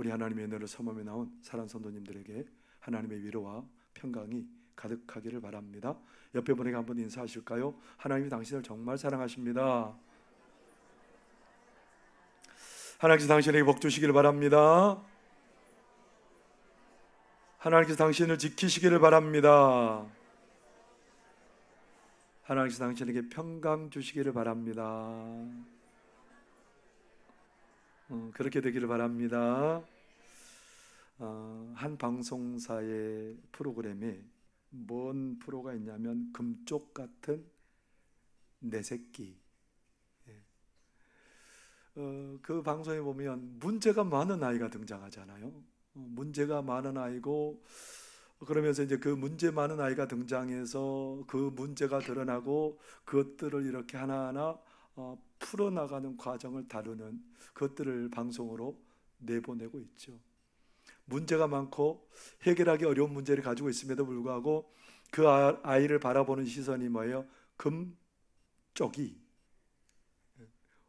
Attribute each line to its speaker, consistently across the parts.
Speaker 1: 우리 하나님의 은혜를 섬으며 나온 사랑 성도님들에게 하나님의 위로와 평강이 가득하기를 바랍니다. 옆에 분에게 한번 인사하실까요? 하나님이 당신을 정말 사랑하십니다. 하나님께서 당신에게 복 주시기를 바랍니다. 하나님께서 당신을 지키시기를 바랍니다. 하나님께서 당신에게 평강 주시기를 바랍니다. 그렇게 되기를 바랍니다. 한 방송사의 프로그램에 뭔 프로가 있냐면 금쪽 같은 내 새끼. 그 방송에 보면 문제가 많은 아이가 등장하잖아요. 문제가 많은 아이고, 그러면서 이제 그 문제 많은 아이가 등장해서 그 문제가 드러나고 그것들을 이렇게 하나하나 풀어나가는 과정을 다루는 것들을 방송으로 내보내고 있죠. 문제가 많고 해결하기 어려운 문제를 가지고 있음에도 불구하고 그 아이를 바라보는 시선이 뭐예요? 금쪽이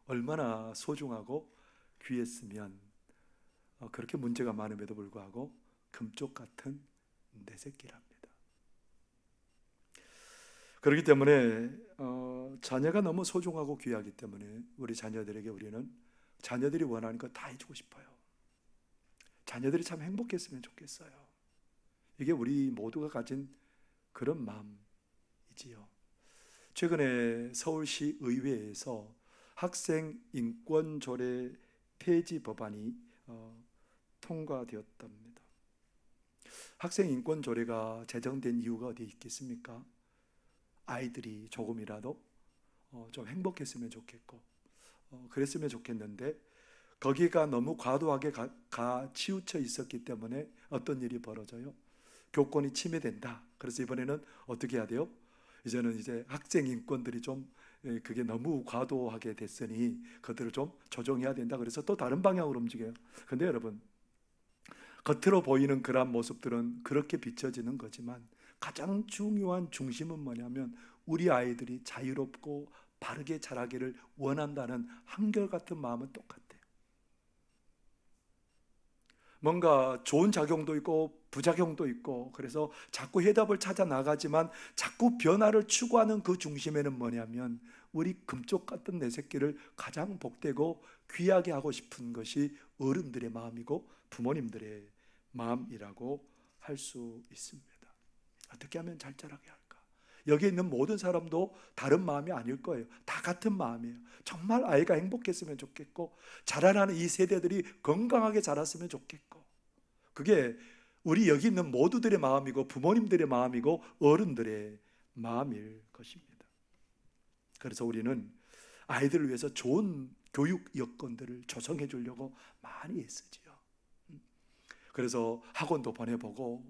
Speaker 1: 얼마나 소중하고 귀했으면 그렇게 문제가 많음에도 불구하고 금쪽 같은 내 새끼랍니다. 그렇기 때문에 자녀가 너무 소중하고 귀하기 때문에 우리 자녀들에게 우리는 자녀들이 원하는 거 다 해주고 싶어요. 자녀들이 참 행복했으면 좋겠어요. 이게 우리 모두가 가진 그런 마음이지요. 최근에 서울시 의회에서 학생 인권 조례 폐지 법안이 통과되었답니다. 학생 인권 조례가 제정된 이유가 어디에 있겠습니까? 아이들이 조금이라도 좀 행복했으면 좋겠고 그랬으면 좋겠는데 거기가 너무 과도하게 치우쳐 있었기 때문에 어떤 일이 벌어져요? 교권이 침해된다. 그래서 이번에는 어떻게 해야 돼요? 이제는 이제 학생 인권들이 좀 그게 너무 과도하게 됐으니 그것들을 좀 조정해야 된다. 그래서 또 다른 방향으로 움직여요. 근데 여러분, 겉으로 보이는 그러한 모습들은 그렇게 비춰지는 거지만 가장 중요한 중심은 뭐냐면 우리 아이들이 자유롭고 바르게 자라기를 원한다는 한결같은 마음은 똑같아요. 뭔가 좋은 작용도 있고 부작용도 있고 그래서 자꾸 해답을 찾아 나가지만 자꾸 변화를 추구하는 그 중심에는 뭐냐면 우리 금쪽 같은 내 새끼를 가장 복되고 귀하게 하고 싶은 것이 어른들의 마음이고 부모님들의 마음이라고 할 수 있습니다. 어떻게 하면 잘 자라게 할까? 여기 있는 모든 사람도 다른 마음이 아닐 거예요. 다 같은 마음이에요. 정말 아이가 행복했으면 좋겠고 자라나는 이 세대들이 건강하게 자랐으면 좋겠고 그게 우리 여기 있는 모두들의 마음이고 부모님들의 마음이고 어른들의 마음일 것입니다. 그래서 우리는 아이들을 위해서 좋은 교육 여건들을 조성해 주려고 많이 애쓰지요. 그래서 학원도 보내보고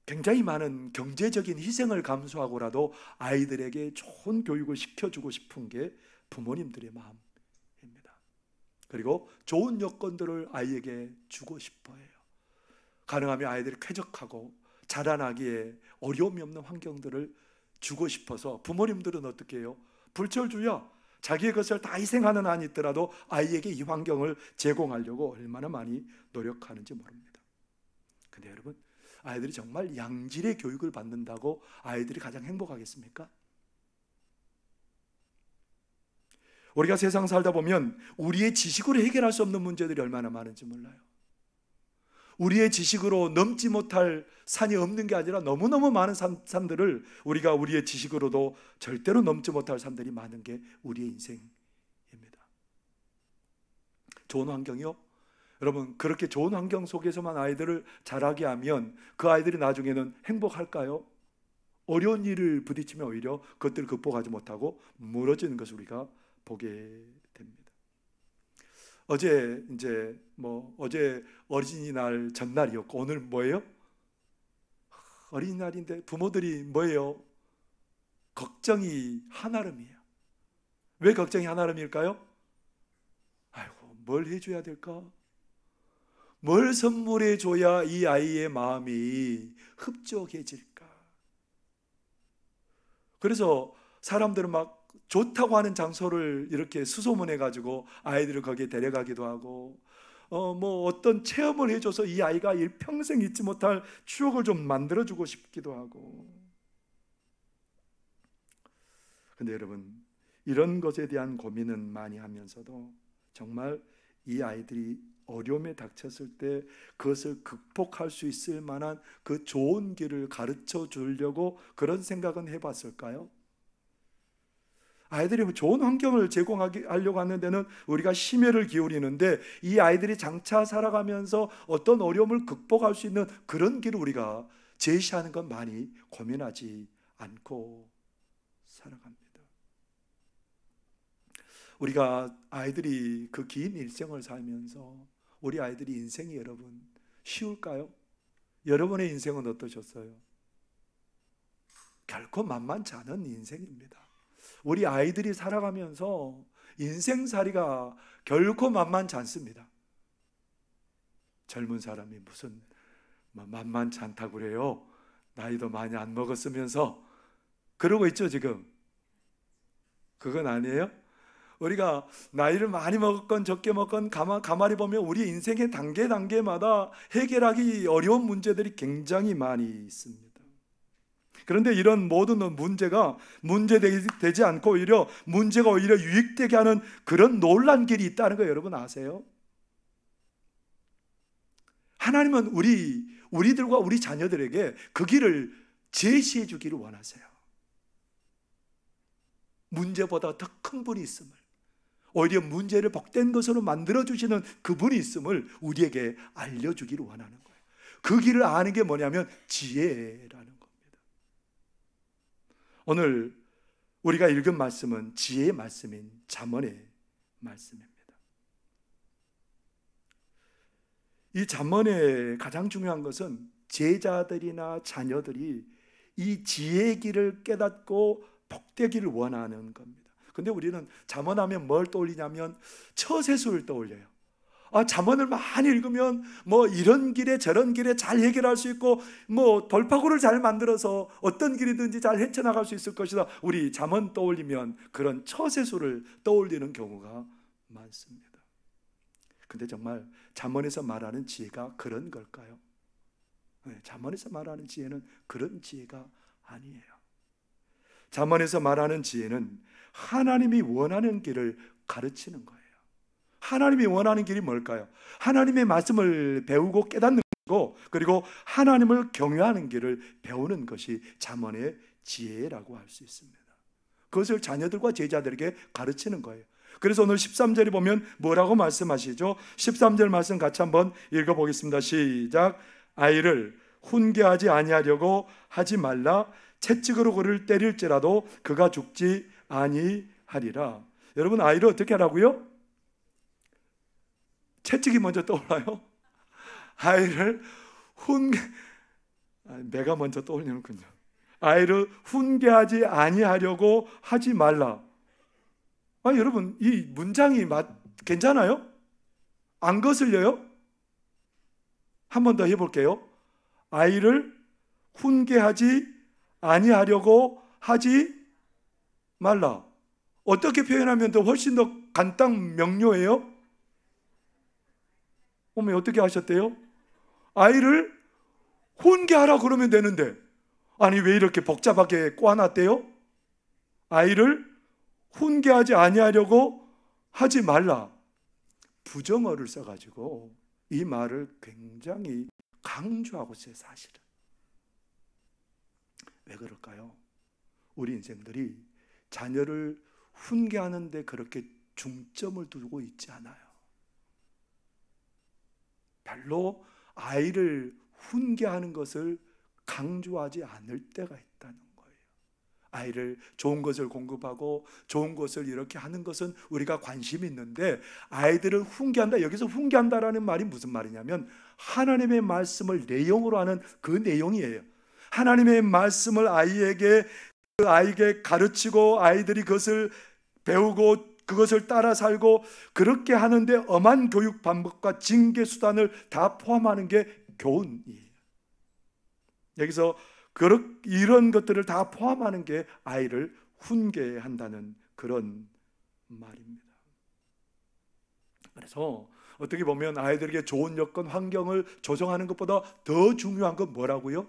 Speaker 1: 굉장히 많은 경제적인 희생을 감수하고라도 아이들에게 좋은 교육을 시켜주고 싶은 게 부모님들의 마음입니다. 그리고 좋은 여건들을 아이에게 주고 싶어 해요. 가능하면 아이들이 쾌적하고 자라나기에 어려움이 없는 환경들을 주고 싶어서 부모님들은 어떻게 해요? 불철주야 자기의 것을 다 희생하는 한이 있더라도 아이에게 이 환경을 제공하려고 얼마나 많이 노력하는지 모릅니다. 근데 여러분, 아이들이 정말 양질의 교육을 받는다고 아이들이 가장 행복하겠습니까? 우리가 세상 살다 보면 우리의 지식으로 해결할 수 없는 문제들이 얼마나 많은지 몰라요. 우리의 지식으로 넘지 못할 산이 없는 게 아니라 너무너무 많은 산들을 우리가 우리의 지식으로도 절대로 넘지 못할 산들이 많은 게 우리의 인생입니다. 좋은 환경이요? 여러분, 그렇게 좋은 환경 속에서만 아이들을 자라게 하면 그 아이들이 나중에는 행복할까요? 어려운 일을 부딪히면 오히려 그것들을 극복하지 못하고 무너지는 것을 우리가 보게 됩니다. 어제 어린이날 전날이었고 오늘 뭐예요? 어린이날인데 부모들이 뭐예요? 걱정이 한아름이에요. 왜 걱정이 한아름일까요? 아이고, 뭘 해줘야 될까? 뭘 선물해 줘야 이 아이의 마음이 흡족해질까? 그래서 사람들은 막 좋다고 하는 장소를 이렇게 수소문해 가지고 아이들을 거기에 데려가기도 하고 뭐 어떤 체험을 해줘서 이 아이가 일평생 잊지 못할 추억을 좀 만들어주고 싶기도 하고. 근데 여러분, 이런 것에 대한 고민은 많이 하면서도 정말 이 아이들이 어려움에 닥쳤을 때 그것을 극복할 수 있을 만한 그 좋은 길을 가르쳐 주려고 그런 생각은 해봤을까요? 아이들이 좋은 환경을 제공하려고 하는 데는 우리가 심혈을 기울이는데, 이 아이들이 장차 살아가면서 어떤 어려움을 극복할 수 있는 그런 길을 우리가 제시하는 건 많이 고민하지 않고 살아갑니다. 우리가 아이들이 그 긴 일생을 살면서 우리 아이들이 인생이 여러분 쉬울까요? 여러분의 인생은 어떠셨어요? 결코 만만치 않은 인생입니다. 우리 아이들이 살아가면서 인생살이가 결코 만만치 않습니다. 젊은 사람이 무슨 만만치 않다고 그래요? 나이도 많이 안 먹었으면서 그러고 있죠 지금. 그건 아니에요? 우리가 나이를 많이 먹었건 적게 먹건 가만히 보면 우리 인생의 단계마다 해결하기 어려운 문제들이 굉장히 많이 있습니다. 그런데 이런 모든 문제가 문제되지 않고 오히려 문제가 오히려 유익되게 하는 그런 놀란 길이 있다는 거 여러분 아세요? 하나님은 우리들과 우리 자녀들에게 그 길을 제시해 주기를 원하세요. 문제보다 더 큰 분이 있음을, 오히려 문제를 복된 것으로 만들어주시는 그분이 있음을 우리에게 알려주기를 원하는 거예요. 그 길을 아는 게 뭐냐면 지혜라는 겁니다. 오늘 우리가 읽은 말씀은 지혜의 말씀인 잠언의 말씀입니다. 이 잠언의 가장 중요한 것은 제자들이나 자녀들이 이 지혜의 길을 깨닫고 복되기를 원하는 겁니다. 근데 우리는 잠언하면 뭘 떠올리냐면 처세술을 떠올려요. 잠언을 많이 읽으면 뭐 이런 길에 저런 길에 잘 해결할 수 있고 뭐 돌파구를 잘 만들어서 어떤 길이든지 잘 헤쳐나갈 수 있을 것이다. 우리 잠언 떠올리면 그런 처세술을 떠올리는 경우가 많습니다. 근데 정말 잠언에서 말하는 지혜가 그런 걸까요? 잠언에서 말하는 지혜는 그런 지혜가 아니에요. 잠언에서 말하는 지혜는 하나님이 원하는 길을 가르치는 거예요. 하나님이 원하는 길이 뭘까요? 하나님의 말씀을 배우고 깨닫는 거고, 그리고 하나님을 경외하는 길을 배우는 것이 잠언의 지혜라고 할 수 있습니다. 그것을 자녀들과 제자들에게 가르치는 거예요. 그래서 오늘 13절에 보면 뭐라고 말씀하시죠? 13절 말씀 같이 한번 읽어보겠습니다. 시작. 아이를 훈계하지 아니하려고 하지 말라. 채찍으로 그를 때릴지라도 그가 죽지 아니하리라. 여러분, 아이를 어떻게 하라고요? 채찍이 먼저 떠올라요? 아이를 내가 먼저 떠올리는군요. 아이를 훈계하지 아니하려고 하지 말라. 여러분, 이 문장이 괜찮아요? 안 거슬려요? 한 번 더 해볼게요. 아이를 훈계하지 아니하려고 하지 말라. 어떻게 표현하면 더 훨씬 더 간단 명료해요? 어떻게 하셨대요? 아이를 훈계하라 그러면 되는데, 아니 왜 이렇게 복잡하게 꼬아놨대요? 아이를 훈계하지 아니하려고 하지 말라. 부정어를 써가지고 이 말을 굉장히 강조하고 있어요. 사실은 왜 그럴까요? 우리 인생들이 자녀를 훈계하는데 그렇게 중점을 두고 있지 않아요. 별로 아이를 훈계하는 것을 강조하지 않을 때가 있다는 거예요. 아이를 좋은 것을 공급하고 좋은 것을 이렇게 하는 것은 우리가 관심이 있는데, 아이들을 훈계한다, 여기서 훈계한다라는 말이 무슨 말이냐면 하나님의 말씀을 내용으로 하는 그 내용이에요. 하나님의 말씀을 아이에게 가르치고 아이들이 그것을 배우고 그것을 따라 살고, 그렇게 하는데 엄한 교육 방법과 징계 수단을 다 포함하는 게 교훈이에요. 여기서 이런 것들을 다 포함하는 게 아이를 훈계한다는 그런 말입니다. 그래서 어떻게 보면 아이들에게 좋은 여건, 환경을 조성하는 것보다 더 중요한 건 뭐라고요?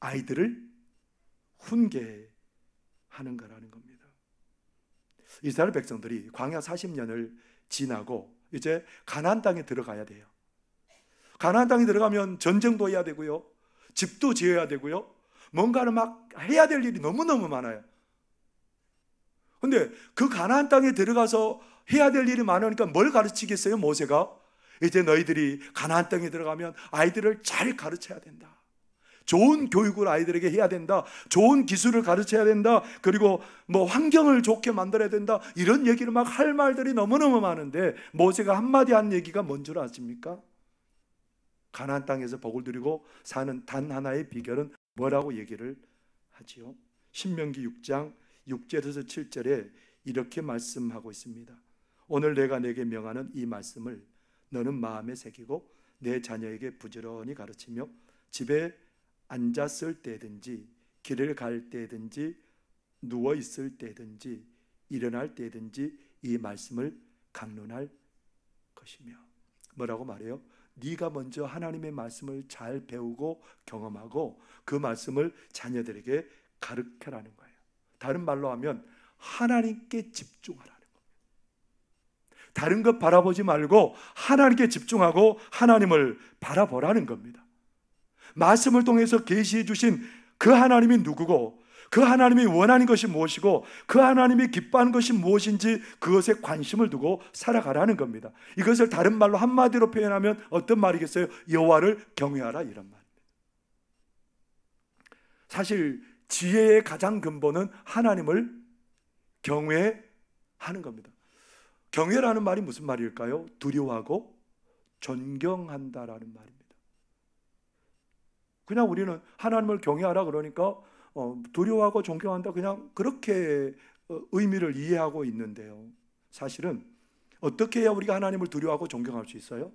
Speaker 1: 아이들을 훈계하는 거라는 겁니다. 이스라엘 백성들이 광야 40년을 지나고 이제 가나안 땅에 들어가야 돼요. 가나안 땅에 들어가면 전쟁도 해야 되고요, 집도 지어야 되고요, 뭔가를 막 해야 될 일이 너무너무 많아요. 근데 그 가나안 땅에 들어가서 해야 될 일이 많으니까 뭘 가르치겠어요? 모세가 이제 너희들이 가나안 땅에 들어가면 아이들을 잘 가르쳐야 된다, 좋은 교육을 아이들에게 해야 된다, 좋은 기술을 가르쳐야 된다, 그리고 뭐 환경을 좋게 만들어야 된다, 이런 얘기를 막 할 말들이 너무너무 많은데 모세가 한마디 한 얘기가 뭔 줄 아십니까? 가나안 땅에서 복을 누리고 사는 단 하나의 비결은 뭐라고 얘기를 하지요? 신명기 6장 6절에서 7절에 이렇게 말씀하고 있습니다. 오늘 내가 내게 명하는 이 말씀을 너는 마음에 새기고 내 자녀에게 부지런히 가르치며 집에 앉았을 때든지 길을 갈 때든지 누워 있을 때든지 일어날 때든지 이 말씀을 강론할 것이며, 뭐라고 말해요? 네가 먼저 하나님의 말씀을 잘 배우고 경험하고 그 말씀을 자녀들에게 가르쳐라는 거예요. 다른 말로 하면 하나님께 집중하라는 거예요. 다른 것 바라보지 말고 하나님께 집중하고 하나님을 바라보라는 겁니다. 말씀을 통해서 계시해 주신 그 하나님이 누구고, 그 하나님이 원하는 것이 무엇이고, 그 하나님이 기뻐하는 것이 무엇인지 그것에 관심을 두고 살아가라는 겁니다. 이것을 다른 말로 한마디로 표현하면 어떤 말이겠어요? 여호와를 경외하라, 이런 말입니다. 사실 지혜의 가장 근본은 하나님을 경외하는 겁니다. 경외라는 말이 무슨 말일까요? 두려워하고 존경한다라는 말입니다. 그냥 우리는 하나님을 경외하라 그러니까 두려워하고 존경한다, 그냥 그렇게 의미를 이해하고 있는데요, 사실은 어떻게 해야 우리가 하나님을 두려워하고 존경할 수 있어요?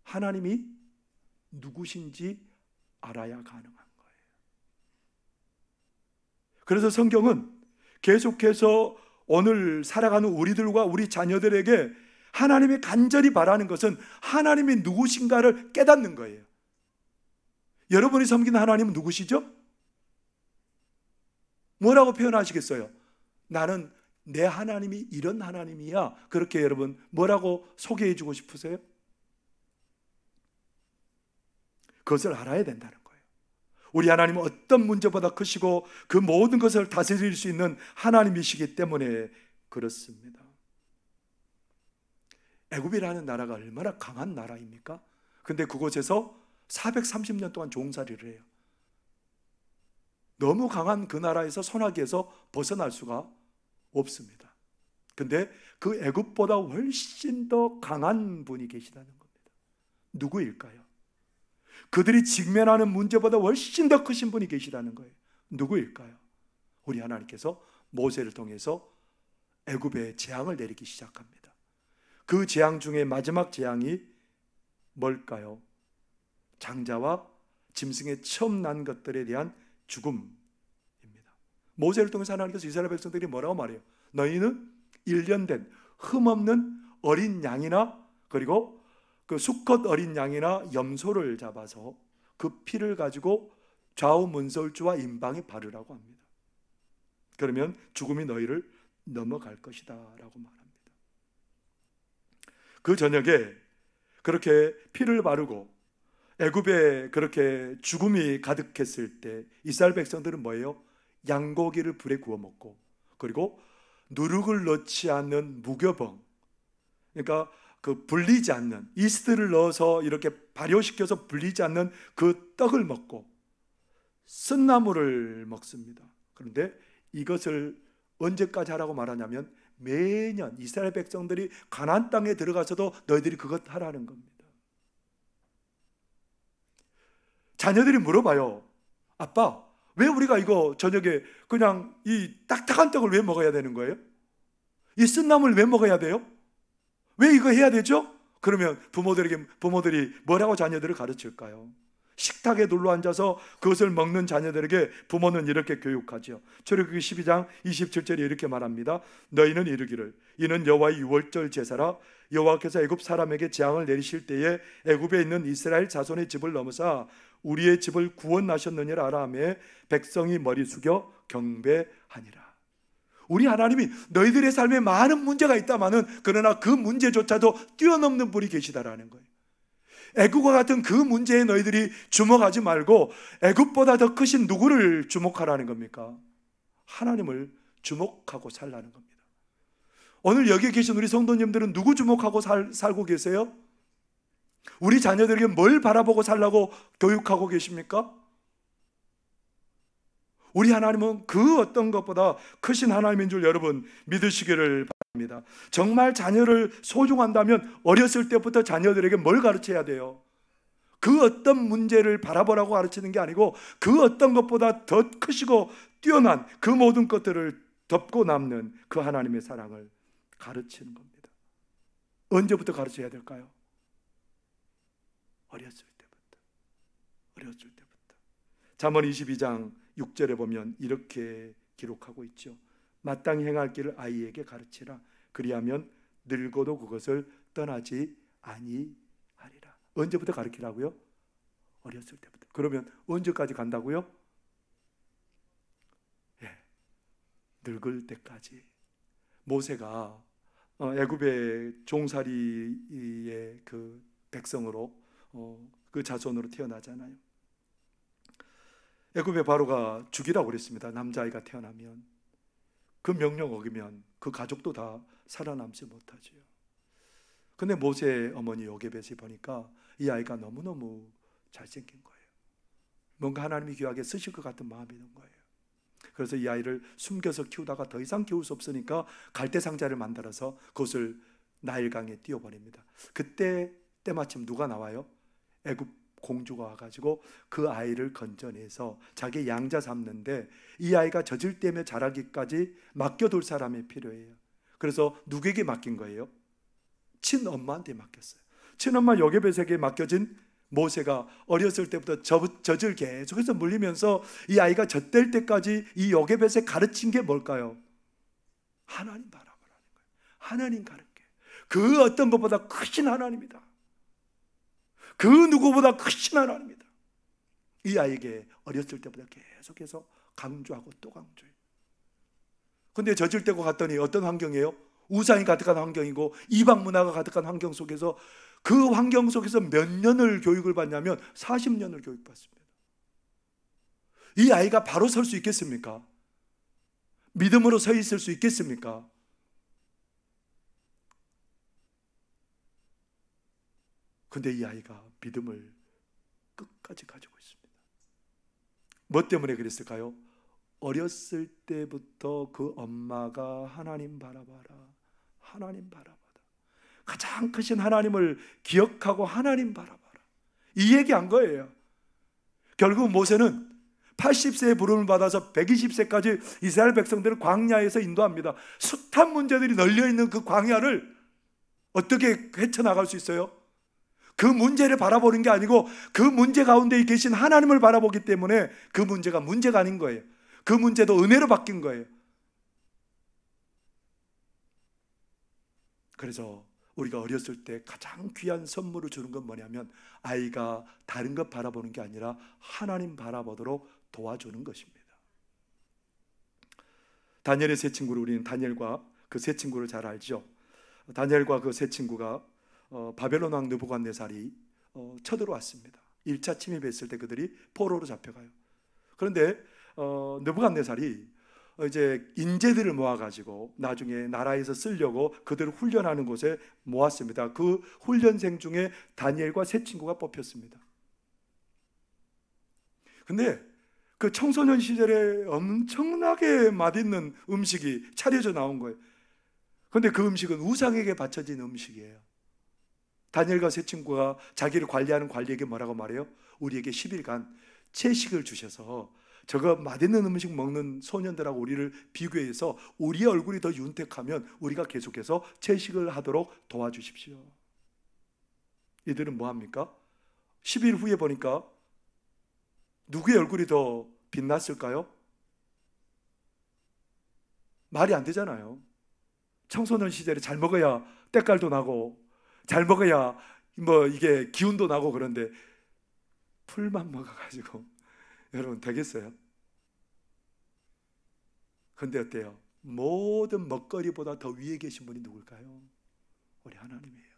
Speaker 1: 하나님이 누구신지 알아야 가능한 거예요. 그래서 성경은 계속해서 오늘 살아가는 우리들과 우리 자녀들에게 하나님이 간절히 바라는 것은 하나님이 누구신가를 깨닫는 거예요. 여러분이 섬기는 하나님은 누구시죠? 뭐라고 표현하시겠어요? 나는 내 하나님이 이런 하나님이야. 그렇게 여러분 뭐라고 소개해 주고 싶으세요? 그것을 알아야 된다는 거예요. 우리 하나님은 어떤 문제보다 크시고 그 모든 것을 다스릴 수 있는 하나님이시기 때문에 그렇습니다. 애굽이라는 나라가 얼마나 강한 나라입니까? 근데 그곳에서 430년 동안 종살이를 해요. 너무 강한 그 나라에서 소나기에서 벗어날 수가 없습니다. 근데 그 애굽보다 훨씬 더 강한 분이 계시다는 겁니다. 누구일까요? 그들이 직면하는 문제보다 훨씬 더 크신 분이 계시다는 거예요. 누구일까요? 우리 하나님께서 모세를 통해서 애굽에 재앙을 내리기 시작합니다. 그 재앙 중에 마지막 재앙이 뭘까요? 장자와 짐승의 처음 난 것들에 대한 죽음입니다. 모세를 통해서 하나님께서 이스라엘 백성들이 뭐라고 말해요? 너희는 1년 된 흠없는 어린 양이나 그리고 그 수컷 어린 양이나 염소를 잡아서 그 피를 가지고 좌우 문설주와 임방에 바르라고 합니다. 그러면 죽음이 너희를 넘어갈 것이다 라고 말합니다. 그 저녁에 그렇게 피를 바르고 애굽에 그렇게 죽음이 가득했을 때 이스라엘 백성들은 뭐예요? 양고기를 불에 구워 먹고, 그리고 누룩을 넣지 않는 무교병, 그러니까 그 불리지 않는, 이스트를 넣어서 이렇게 발효시켜서 불리지 않는 그 떡을 먹고 쓴나물을 먹습니다. 그런데 이것을 언제까지 하라고 말하냐면 매년 이스라엘 백성들이 가나안 땅에 들어가서도 너희들이 그것 하라는 겁니다. 자녀들이 물어봐요. 아빠, 왜 우리가 이거 저녁에 그냥 이 딱딱한 떡을 왜 먹어야 되는 거예요? 이 쓴나물 왜 먹어야 돼요? 왜 이거 해야 되죠? 그러면 부모들이 뭐라고 자녀들을 가르칠까요? 식탁에 둘러 앉아서 그것을 먹는 자녀들에게 부모는 이렇게 교육하죠. 출애굽기 12장 27절에 이렇게 말합니다. 너희는 이르기를 이는 여호와의 유월절 제사라. 여호와께서 애굽 사람에게 재앙을 내리실 때에 애굽에 있는 이스라엘 자손의 집을 넘어사 우리의 집을 구원하셨느니라 하라 하며 백성이 머리 숙여 경배하니라. 우리 하나님이 너희들의 삶에 많은 문제가 있다마는 그러나 그 문제조차도 뛰어넘는 분이 계시다라는 거예요. 애굽과 같은 그 문제에 너희들이 주목하지 말고 애굽보다 더 크신 누구를 주목하라는 겁니까? 하나님을 주목하고 살라는 겁니다. 오늘 여기 계신 우리 성도님들은 누구 주목하고 살고 계세요? 우리 자녀들에게 뭘 바라보고 살라고 교육하고 계십니까? 우리 하나님은 그 어떤 것보다 크신 하나님인 줄 여러분 믿으시기를 바랍니다. 정말 자녀를 소중한다면 어렸을 때부터 자녀들에게 뭘 가르쳐야 돼요? 그 어떤 문제를 바라보라고 가르치는 게 아니고 그 어떤 것보다 더 크시고 뛰어난 그 모든 것들을 덮고 남는 그 하나님의 사랑을 가르치는 겁니다. 언제부터 가르쳐야 될까요? 어렸을 때부터. 잠언 22장 6절에 보면 이렇게 기록하고 있죠. 마땅히 행할 길을 아이에게 가르치라. 그리하면 늙어도 그것을 떠나지 아니하리라. 언제부터 가르치라고요? 어렸을 때부터. 그러면 언제까지 간다고요? 늙을 때까지. 모세가 애굽의 종살이의 그 백성으로 그 자손으로 태어나잖아요. 애굽의 바로가 죽이라고 그랬습니다. 남자아이가 태어나면. 그 명령 어기면 그 가족도 다 살아남지 못하죠. 근데 모세의 어머니 요게벳이 보니까 이 아이가 너무너무 잘생긴 거예요. 뭔가 하나님이 귀하게 쓰실 것 같은 마음이 든 거예요. 그래서 이 아이를 숨겨서 키우다가 더 이상 키울 수 없으니까 갈대 상자를 만들어서 그것을 나일강에 띄워버립니다. 그때 때마침 누가 나와요? 애굽 공주가 와가지고 그 아이를 건져내서 자기 양자 삼는데 이 아이가 젖을 떼며 자라기까지 맡겨둘 사람이 필요해요. 그래서 누구에게 맡긴 거예요? 친엄마한테 맡겼어요. 친엄마 요게벳에게 맡겨진 모세가 어렸을 때부터 젖을 계속해서 물리면서 이 아이가 젖될 때까지 이 요게벳에 가르친 게 뭘까요? 하나님 바라보라는 거예요. 하나님 가르쳐. 그 어떤 것보다 크신 하나님이다. 그 누구보다 크신 하나님이다. 이 아이에게 어렸을 때보다 계속해서 강조하고 또 강조해요. 근데 젖을 떼고 갔더니 어떤 환경이에요? 우상이 가득한 환경이고 이방 문화가 가득한 환경 속에서 그 환경 속에서 몇 년을 교육을 받냐면 40년을 교육받습니다. 이 아이가 바로 설 수 있겠습니까? 믿음으로 서 있을 수 있겠습니까? 근데 이 아이가 믿음을 끝까지 가지고 있습니다. 뭐 때문에 그랬을까요? 어렸을 때부터 그 엄마가 하나님 바라봐라, 하나님 바라봐라, 가장 크신 하나님을 기억하고 하나님 바라봐라, 이 얘기한 거예요. 결국 모세는 80세의 부름을 받아서 120세까지 이스라엘 백성들을 광야에서 인도합니다. 숱한 문제들이 널려있는 그 광야를 어떻게 헤쳐나갈 수 있어요? 그 문제를 바라보는 게 아니고 그 문제 가운데 계신 하나님을 바라보기 때문에 그 문제가 문제가 아닌 거예요. 그 문제도 은혜로 바뀐 거예요. 그래서 우리가 어렸을 때 가장 귀한 선물을 주는 건 뭐냐면 아이가 다른 것 바라보는 게 아니라 하나님 바라보도록 도와주는 것입니다. 다니엘의 세 친구를 우리는 다니엘과 그 세 친구를 잘 알죠. 다니엘과 그 세 친구가 바벨론 왕 느부갓네살이 쳐들어왔습니다. 1차 침입했을 때 그들이 포로로 잡혀가요. 그런데 느부갓네살이 이제 인재들을 모아가지고 나중에 나라에서 쓰려고 그들을 훈련하는 곳에 모았습니다. 그 훈련생 중에 다니엘과 세 친구가 뽑혔습니다. 근데 그 청소년 시절에 엄청나게 맛있는 음식이 차려져 나온 거예요. 그런데 그 음식은 우상에게 바쳐진 음식이에요. 다니엘과 세 친구가 자기를 관리하는 관리에게 뭐라고 말해요? 우리에게 10일간 채식을 주셔서 저거 맛있는 음식 먹는 소년들하고 우리를 비교해서 우리의 얼굴이 더 윤택하면 우리가 계속해서 채식을 하도록 도와주십시오. 이들은 뭐합니까? 10일 후에 보니까 누구의 얼굴이 더 빛났을까요? 말이 안 되잖아요. 청소년 시절에 잘 먹어야 때깔도 나고 잘 먹어야 뭐 이게 기운도 나고 그런데 풀만 먹어가지고 여러분 되겠어요? 근데 어때요? 모든 먹거리보다 더 위에 계신 분이 누굴까요? 우리 하나님이에요.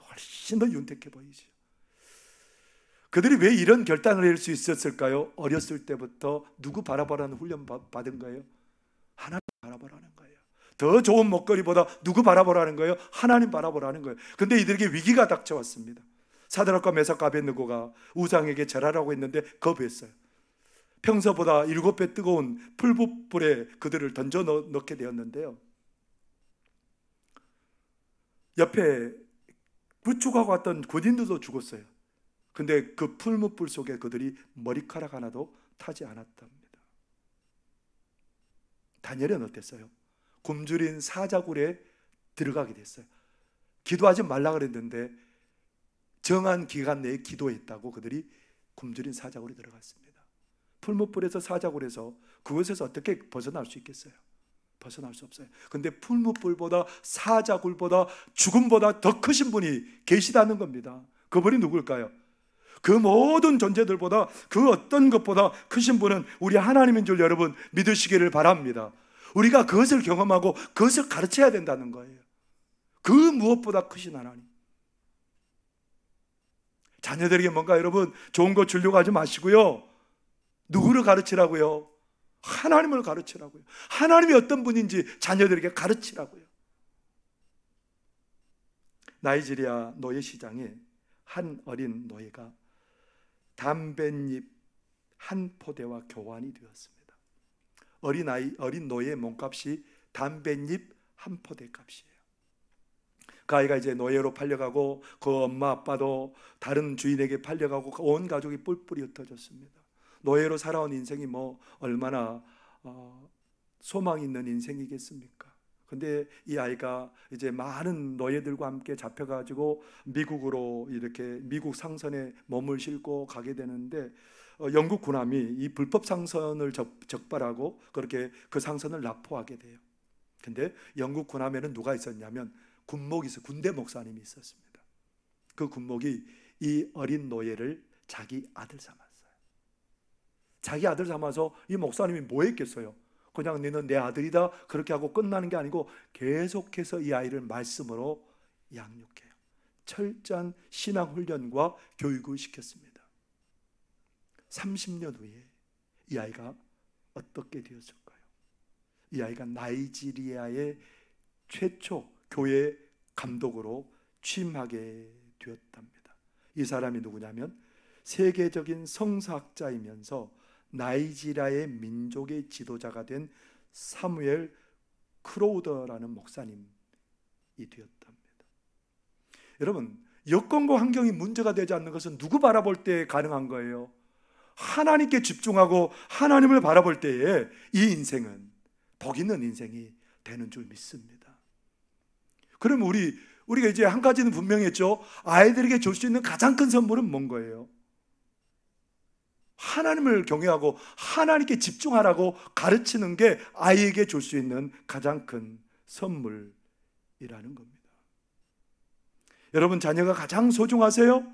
Speaker 1: 훨씬 더 윤택해 보이죠. 그들이 왜 이런 결단을 할 수 있었을까요? 어렸을 때부터 누구 바라보라는 훈련 받은 거예요? 하나님 바라보라는 거예요. 더 좋은 먹거리보다 누구 바라보라는 거예요? 하나님 바라보라는 거예요. 근데 이들에게 위기가 닥쳐왔습니다. 사드락과 메삭과 아벳느고가 우상에게 절하라고 했는데 거부했어요. 평소보다 7배 뜨거운 풀붓불에 그들을 던져 넣게 되었는데요, 옆에 구축하고 왔던 군인들도 죽었어요. 근데 그 풀무불 속에 그들이 머리카락 하나도 타지 않았답니다. 다니엘은 어땠어요? 굶주린 사자굴에 들어가게 됐어요. 기도하지 말라 그랬는데 정한 기간 내에 기도했다고 그들이 굶주린 사자굴에 들어갔습니다. 풀무불에서 사자굴에서 그곳에서 어떻게 벗어날 수 있겠어요? 벗어날 수 없어요. 근데 풀무불보다 사자굴보다 죽음보다 더 크신 분이 계시다는 겁니다. 그분이 누굴까요? 그 모든 존재들보다 그 어떤 것보다 크신 분은 우리 하나님인 줄 여러분 믿으시기를 바랍니다. 우리가 그것을 경험하고 그것을 가르쳐야 된다는 거예요. 그 무엇보다 크신 하나님. 자녀들에게 뭔가 여러분 좋은 거 주려고 하지 마시고요, 누구를 가르치라고요? 하나님을 가르치라고요. 하나님이 어떤 분인지 자녀들에게 가르치라고요. 나이지리아 노예 시장에 한 어린 노예가 담뱃잎 한 포대와 교환이 되었습니다. 어린 노예의 몸값이 담뱃잎 한 포대 값이에요. 그 아이가 이제 노예로 팔려가고 그 엄마 아빠도 다른 주인에게 팔려가고 온 가족이 뿔뿔이 흩어졌습니다. 노예로 살아온 인생이 뭐 얼마나 소망 있는 인생이겠습니까? 근데 이 아이가 이제 많은 노예들과 함께 잡혀가지고 미국으로 이렇게 미국 상선에 몸을 싣고 가게 되는데 영국 군함이 이 불법 상선을 적발하고 그렇게 그 상선을 납포하게 돼요. 근데 영국 군함에는 누가 있었냐면 군대 목사님이 있었습니다. 그 군목이 이 어린 노예를 자기 아들 삼았어요. 자기 아들 삼아서 이 목사님이 뭐 했겠어요? 그냥 너는 내 아들이다 그렇게 하고 끝나는 게 아니고 계속해서 이 아이를 말씀으로 양육해요. 철저한 신앙훈련과 교육을 시켰습니다. 30년 후에 이 아이가 어떻게 되었을까요? 이 아이가 나이지리아의 최초 교회 감독으로 취임하게 되었답니다. 이 사람이 누구냐면 세계적인 성서학자이면서 나이지리아의 민족의 지도자가 된 사무엘 크로우더라는 목사님이 되었답니다. 여러분, 여건과 환경이 문제가 되지 않는 것은 누구 바라볼 때 가능한 거예요? 하나님께 집중하고 하나님을 바라볼 때에 이 인생은 복 있는 인생이 되는 줄 믿습니다. 그러면 우리가 이제 한 가지는 분명히 했죠. 아이들에게 줄 수 있는 가장 큰 선물은 뭔 거예요? 하나님을 경외하고 하나님께 집중하라고 가르치는 게 아이에게 줄 수 있는 가장 큰 선물이라는 겁니다. 여러분 자녀가 가장 소중하세요?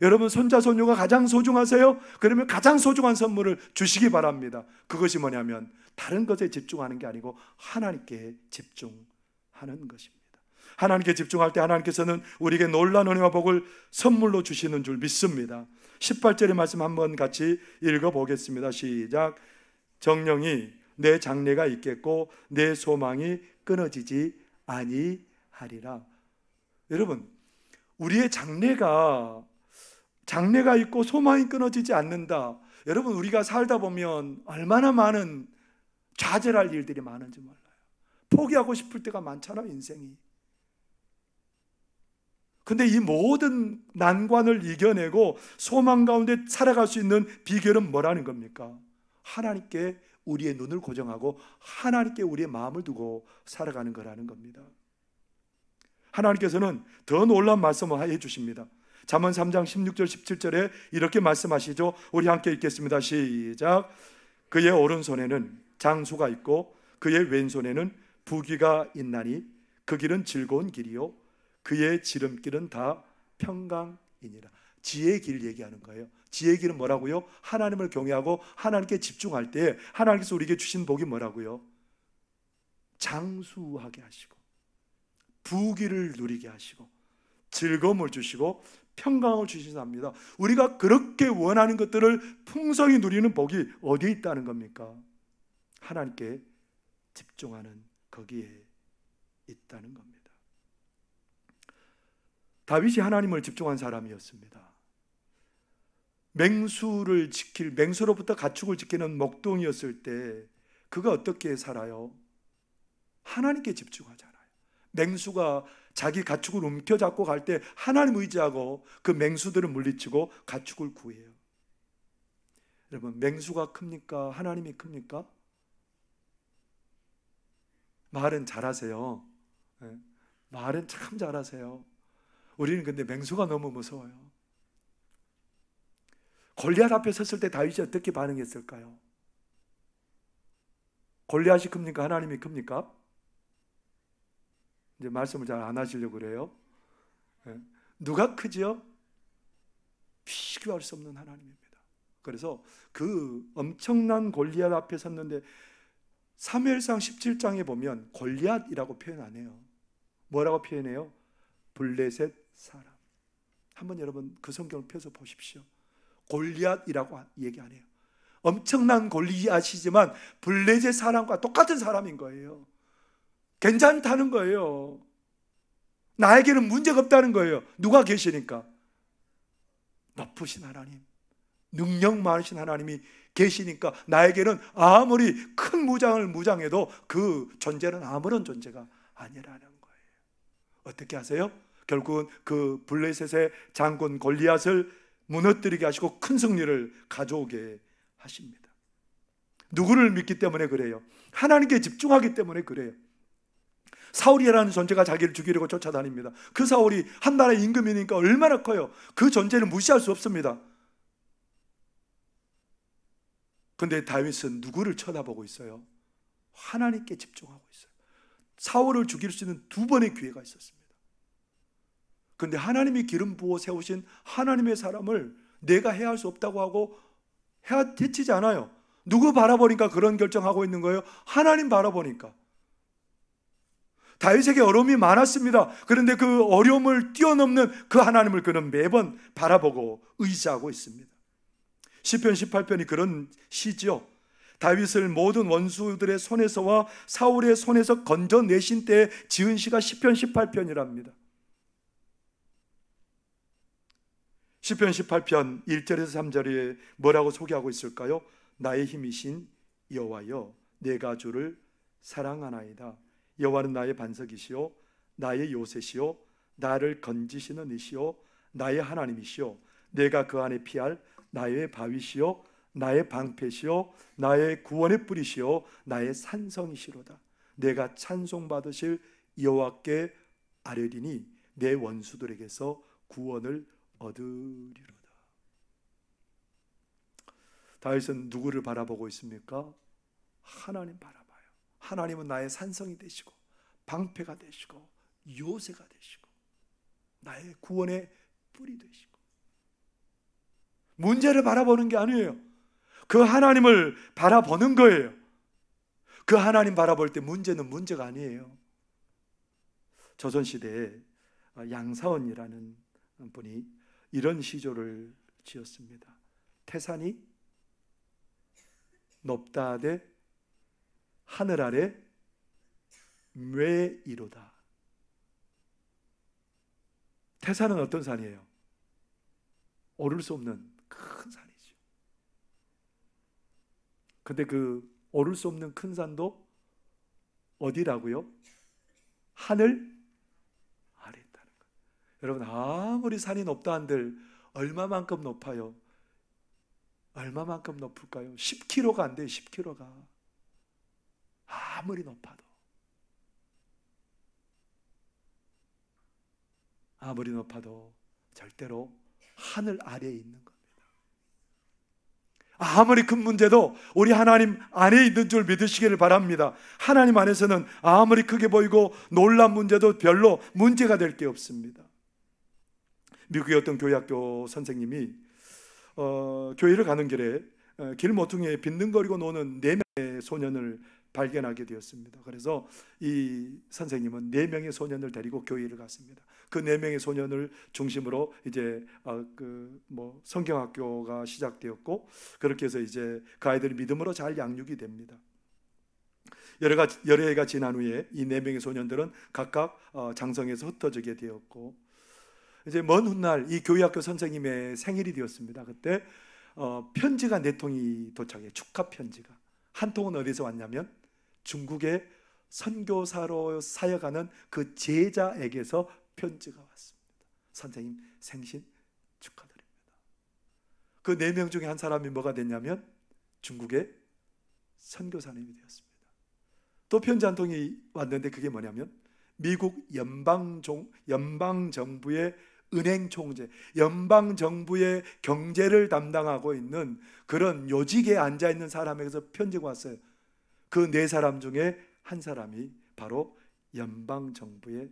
Speaker 1: 여러분 손자 손녀가 가장 소중하세요? 그러면 가장 소중한 선물을 주시기 바랍니다. 그것이 뭐냐면 다른 것에 집중하는 게 아니고 하나님께 집중하는 것입니다. 하나님께 집중할 때 하나님께서는 우리에게 놀라운 은혜와 복을 선물로 주시는 줄 믿습니다. 18절의 말씀 한번 같이 읽어보겠습니다. 시작. 정령이 내 장래가 있겠고 내 소망이 끊어지지 아니하리라. 여러분, 우리의 장래가 있고 소망이 끊어지지 않는다. 여러분, 우리가 살다 보면 얼마나 많은 좌절할 일들이 많은지 몰라요. 포기하고 싶을 때가 많잖아요, 인생이. 근데 이 모든 난관을 이겨내고 소망 가운데 살아갈 수 있는 비결은 뭐라는 겁니까? 하나님께 우리의 눈을 고정하고 하나님께 우리의 마음을 두고 살아가는 거라는 겁니다. 하나님께서는 더 놀라운 말씀을 해 주십니다. 잠언 3장 16절 17절에 이렇게 말씀하시죠. 우리 함께 읽겠습니다. 시작. 그의 오른손에는 장수가 있고 그의 왼손에는 부귀가 있나니 그 길은 즐거운 길이요 그의 지름길은 다 평강이니라. 지혜의 길 얘기하는 거예요. 지혜의 길은 뭐라고요? 하나님을 경외하고 하나님께 집중할 때 하나님께서 우리에게 주신 복이 뭐라고요? 장수하게 하시고 부귀를 누리게 하시고 즐거움을 주시고 평강을 주시답니다. 우리가 그렇게 원하는 것들을 풍성히 누리는 복이 어디에 있다는 겁니까? 하나님께 집중하는 거기에 있다는 겁니다. 다윗이 하나님을 집중한 사람이었습니다. 맹수로부터 가축을 지키는 목동이었을 때 그가 어떻게 살아요? 하나님께 집중하잖아요. 맹수가 자기 가축을 움켜잡고 갈 때 하나님 의지하고 그 맹수들을 물리치고 가축을 구해요. 여러분, 맹수가 큽니까? 하나님이 큽니까? 말은 잘하세요. 네. 말은 참 잘하세요. 우리는 근데 맹수가 너무 무서워요. 골리앗 앞에 섰을 때 다윗이 어떻게 반응했을까요? 골리앗이 큽니까? 하나님이 큽니까? 이제 말씀을 잘 안 하시려고 그래요. 네. 누가 크죠? 비교할 수 없는 하나님입니다. 그래서 그 엄청난 골리앗 앞에 섰는데 사무엘상 17장에 보면 골리앗이라고 표현 안 해요. 뭐라고 표현해요? 블레셋 사람. 한번 여러분 그 성경을 펴서 보십시오. 골리앗이라고 얘기 안 해요. 엄청난 골리앗이지만 블레셋 사람과 똑같은 사람인 거예요. 괜찮다는 거예요. 나에게는 문제가 없다는 거예요. 누가 계시니까? 높으신 하나님, 능력 많으신 하나님이 계시니까 나에게는 아무리 큰 무장을 무장해도 그 존재는 아무런 존재가 아니라는 거예요. 어떻게 하세요? 결국은 그 블레셋의 장군 골리앗을 무너뜨리게 하시고 큰 승리를 가져오게 하십니다. 누구를 믿기 때문에 그래요? 하나님께 집중하기 때문에 그래요. 사울이라는 존재가 자기를 죽이려고 쫓아다닙니다. 그 사울이 한 나라의 임금이니까 얼마나 커요. 그 존재를 무시할 수 없습니다. 그런데 다윗은 누구를 쳐다보고 있어요? 하나님께 집중하고 있어요. 사울을 죽일 수 있는 2번의 기회가 있었습니다. 그런데 하나님이 기름 부어 세우신 하나님의 사람을 내가 해할 수 없다고 하고 해치지 않아요. 누구 바라보니까 그런 결정하고 있는 거예요? 하나님 바라보니까. 다윗에게 어려움이 많았습니다. 그런데 그 어려움을 뛰어넘는 그 하나님을 그는 매번 바라보고 의지하고 있습니다. 시편 18편이 그런 시지요. 다윗을 모든 원수들의 손에서와 사울의 손에서 건져내신 때에 지은 시가 시편 18편이랍니다. 시편 18편 1절에서 3절에 뭐라고 소개하고 있을까요? 나의 힘이신 여호와여, 내가 주를 사랑하나이다. 여호와는 나의 반석이시요 나의 요새시요 나를 건지시는 이시요 나의 하나님이시요 내가 그 안에 피할 나의 바위시요 나의 방패시요 나의 구원의 뿌리시요 나의 산성이시로다. 내가 찬송받으실 여호와께 아뢰리니 내 원수들에게서 구원을 얻으리로다. 다윗은 누구를 바라보고 있습니까? 하나님 바라봐요. 하나님은 나의 산성이 되시고 방패가 되시고 요새가 되시고 나의 구원의 뿌리 되시고. 문제를 바라보는 게 아니에요. 그 하나님을 바라보는 거예요. 그 하나님 바라볼 때 문제는 문제가 아니에요. 조선시대에 양사원이라는 분이 이런 시조를 지었습니다. 태산이 높다 하되 하늘 아래 묘이로다. 태산은 어떤 산이에요? 오를 수 없는 큰 산이죠. 근데 그 오를 수 없는 큰 산도 어디라고요? 하늘 아래 있다는 거예요. 여러분, 아무리 산이 높다 한들 얼마만큼 높아요? 얼마만큼 높을까요? 10km가 안 돼요. 10km가. 아무리 높아도. 아무리 높아도 절대로 하늘 아래에 있는 겁니다. 아무리 큰 문제도 우리 하나님 안에 있는 줄 믿으시기를 바랍니다. 하나님 안에서는 아무리 크게 보이고 놀란 문제도 별로 문제가 될 게 없습니다. 미국의 어떤 교회학교 선생님이 교회를 가는 길에 길 모퉁이에 빈둥거리고 노는 4명의 소년을 발견하게 되었습니다. 그래서 이 선생님은 4명의 소년을 데리고 교회를 갔습니다. 그 4명의 소년을 중심으로 이제 성경학교가 시작되었고, 그렇게 해서 이제 그 아이들이 믿음으로 잘 양육이 됩니다. 여러 해가 지난 후에 이 4명의 소년들은 각각 장성에서 흩어지게 되었고, 이제 먼 훗날 이 교회학교 선생님의 생일이 되었습니다. 그때 편지가 4통이 도착해, 축하 편지가. 한 통은 어디서 왔냐면 중국의 선교사로 사역하는 그 제자에게서 편지가 왔습니다. 선생님 생신 축하드립니다. 그 4명 중에 한 사람이 뭐가 됐냐면 중국의 선교사님이 되었습니다. 또 편지 한 통이 왔는데 그게 뭐냐면 미국 연방정부의 은행총재, 연방정부의 경제를 담당하고 있는 그런 요직에 앉아있는 사람에게서 편지가 왔어요. 그 4사람 중에 한 사람이 바로 연방정부의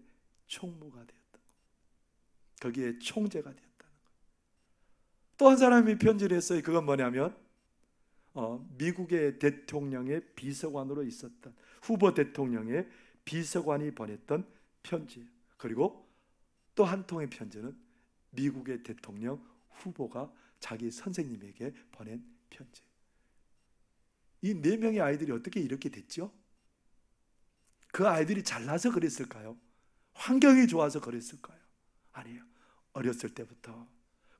Speaker 1: 총무가 되었다. 거기에 총재가 되었다는 거예요. 또 한 사람이 편지를 했어요. 그건 뭐냐면 미국의 대통령의 비서관으로 있었던 후보 대통령의 비서관이 보냈던 편지예요. 그리고 또 한 통의 편지는 미국의 대통령 후보가 자기 선생님에게 보낸 편지예요. 이 4명의 아이들이 어떻게 이렇게 됐죠? 그 아이들이 잘나서 그랬을까요? 환경이 좋아서 그랬을까요? 아니에요. 어렸을 때부터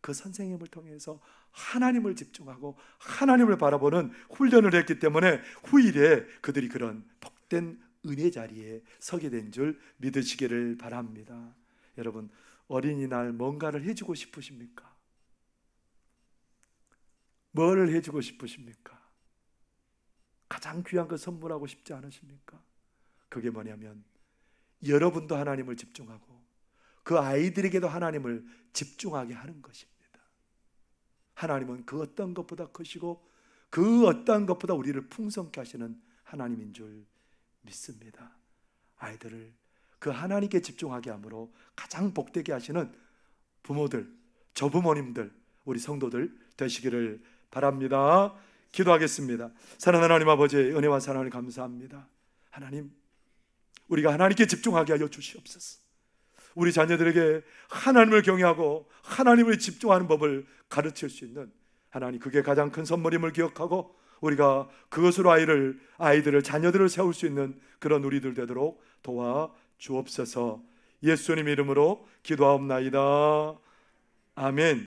Speaker 1: 그 선생님을 통해서 하나님을 집중하고 하나님을 바라보는 훈련을 했기 때문에 후일에 그들이 그런 복된 은혜 자리에 서게 된 줄 믿으시기를 바랍니다. 여러분, 어린이날 뭔가를 해주고 싶으십니까? 뭘 해주고 싶으십니까? 가장 귀한 거 선물하고 싶지 않으십니까? 그게 뭐냐면 여러분도 하나님을 집중하고 그 아이들에게도 하나님을 집중하게 하는 것입니다. 하나님은 그 어떤 것보다 크시고 그 어떤 것보다 우리를 풍성케 하시는 하나님인 줄 믿습니다. 아이들을 그 하나님께 집중하게 함으로 가장 복되게 하시는 부모들, 조부모님들, 우리 성도들 되시기를 바랍니다. 기도하겠습니다. 사랑하는 하나님 아버지의 은혜와 사랑을 감사합니다. 하나님, 우리가 하나님께 집중하게 하여 주시옵소서. 우리 자녀들에게 하나님을 경외하고 하나님을 집중하는 법을 가르칠 수 있는 하나님, 그게 가장 큰 선물임을 기억하고 우리가 그것으로 아이들을 자녀들을 세울 수 있는 그런 우리들 되도록 도와 주옵소서. 예수님 이름으로 기도하옵나이다. 아멘.